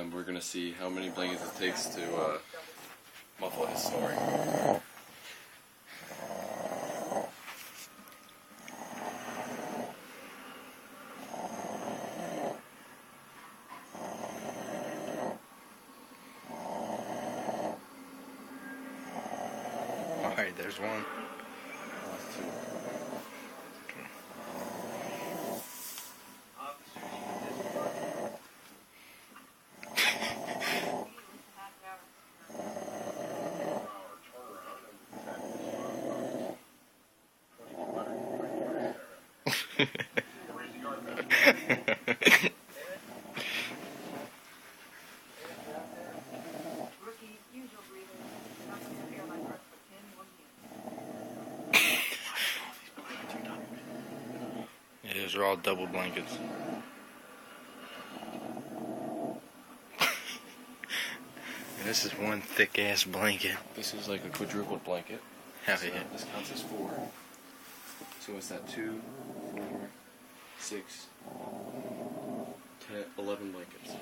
and we're gonna see how many blankets it takes to muffle his snoring. Alright, there's one. Yeah, those are all double blankets. And this is one thick ass blanket. This is like a quadrupled blanket. Hell So yeah. this counts as 4. So it's that 2, 4, 6, 10, 11 blankets.